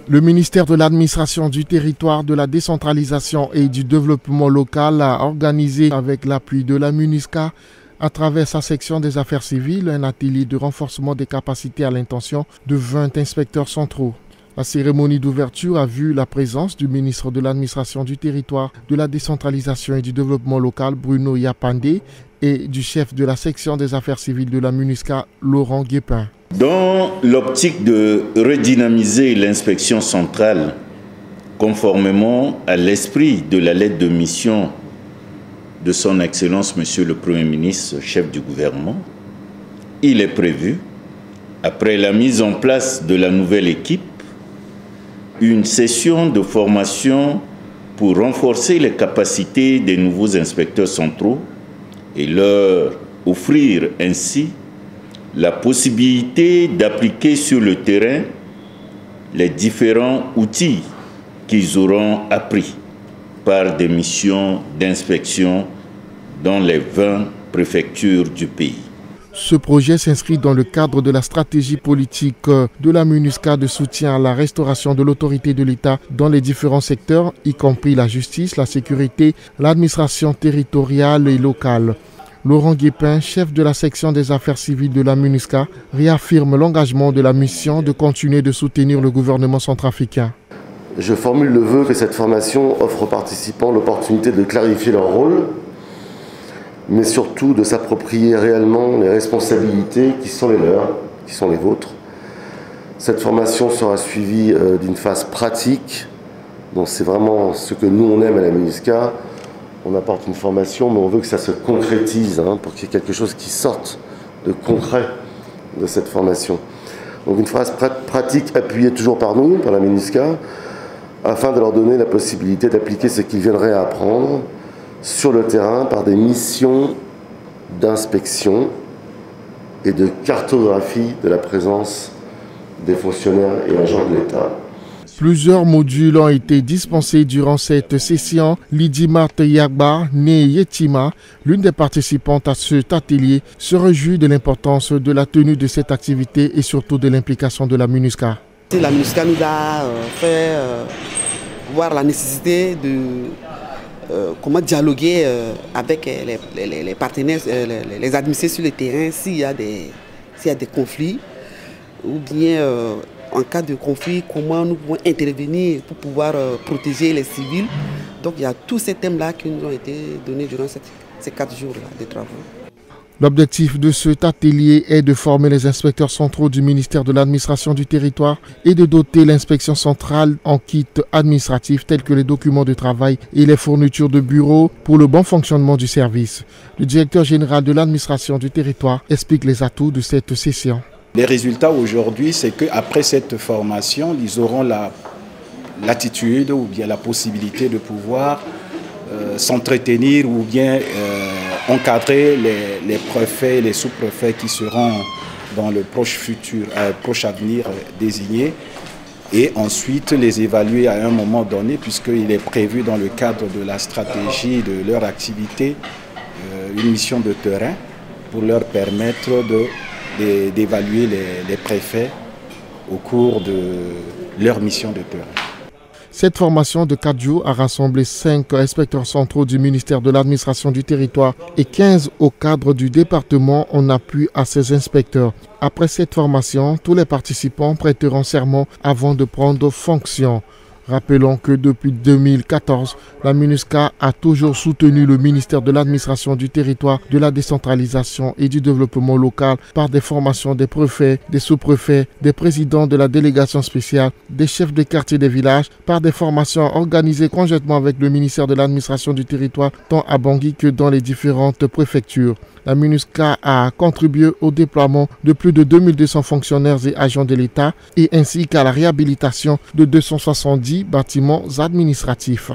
Le ministère de l'Administration du Territoire, de la Décentralisation et du Développement local a organisé, avec l'appui de la MINUSCA, à travers sa section des affaires civiles, un atelier de renforcement des capacités à l'intention de 20 inspecteurs centraux. La cérémonie d'ouverture a vu la présence du ministre de l'Administration du Territoire, de la Décentralisation et du Développement local, Bruno Yapandé, et du chef de la section des affaires civiles de la MINUSCA, Laurent Guépin. Dans l'optique de redynamiser l'inspection centrale, conformément à l'esprit de la lettre de mission de son Excellence Monsieur le Premier ministre, chef du gouvernement, il est prévu, après la mise en place de la nouvelle équipe, une session de formation pour renforcer les capacités des nouveaux inspecteurs centraux et leur offrir ainsi la possibilité d'appliquer sur le terrain les différents outils qu'ils auront appris par des missions d'inspection dans les 20 préfectures du pays. Ce projet s'inscrit dans le cadre de la stratégie politique de la MINUSCA de soutien à la restauration de l'autorité de l'État dans les différents secteurs, y compris la justice, la sécurité, l'administration territoriale et locale. Laurent Guépin, chef de la section des affaires civiles de la MINUSCA, réaffirme l'engagement de la mission de continuer de soutenir le gouvernement centrafricain. Je formule le vœu que cette formation offre aux participants l'opportunité de clarifier leur rôle, mais surtout de s'approprier réellement les responsabilités qui sont les leurs, qui sont les vôtres. Cette formation sera suivie d'une phase pratique, donc c'est vraiment ce que nous on aime à la MINUSCA. On apporte une formation, mais on veut que ça se concrétise, pour qu'il y ait quelque chose qui sorte de concret de cette formation. Donc une phase pratique appuyée toujours par nous, par la MINUSCA, afin de leur donner la possibilité d'appliquer ce qu'ils viendraient à apprendre sur le terrain par des missions d'inspection et de cartographie de la présence des fonctionnaires et agents de l'État. Plusieurs modules ont été dispensés durant cette session. Lydie Marthe Yagba, née Yetima, l'une des participantes à cet atelier, se réjouit de l'importance de la tenue de cette activité et surtout de l'implication de la MINUSCA. La MINUSCA nous a fait voir la nécessité de comment dialoguer avec les partenaires, les administrés sur le terrain s'il y a des conflits ou bien en cas de conflit, comment nous pouvons intervenir pour pouvoir protéger les civils. Donc il y a tous ces thèmes-là qui nous ont été donnés durant ces 4 jours-là de travaux. L'objectif de cet atelier est de former les inspecteurs centraux du ministère de l'Administration du Territoire et de doter l'inspection centrale en kits administratifs tels que les documents de travail et les fournitures de bureau pour le bon fonctionnement du service. Le directeur général de l'Administration du Territoire explique les atouts de cette session. Les résultats aujourd'hui, c'est qu'après cette formation, ils auront la latitude ou bien la possibilité de pouvoir s'entretenir ou bien encadrer les préfets et les sous-préfets qui seront dans le proche avenir désignés et ensuite les évaluer à un moment donné puisqu'il est prévu dans le cadre de la stratégie de leur activité une mission de terrain pour leur permettre d'évaluer les préfets au cours de leur mission de terrain. Cette formation de 4 jours a rassemblé 5 inspecteurs centraux du ministère de l'Administration du Territoire et 15 au cadre du département en appui à ces inspecteurs. Après cette formation, tous les participants prêteront serment avant de prendre fonction. Rappelons que depuis 2014, la MINUSCA a toujours soutenu le ministère de l'Administration du Territoire, de la Décentralisation et du Développement local par des formations des préfets, des sous-préfets, des présidents de la délégation spéciale, des chefs de quartier des villages, par des formations organisées conjointement avec le ministère de l'Administration du Territoire, tant à Bangui que dans les différentes préfectures. La MINUSCA a contribué au déploiement de plus de 2200 fonctionnaires et agents de l'État et ainsi qu'à la réhabilitation de 270 bâtiments administratifs.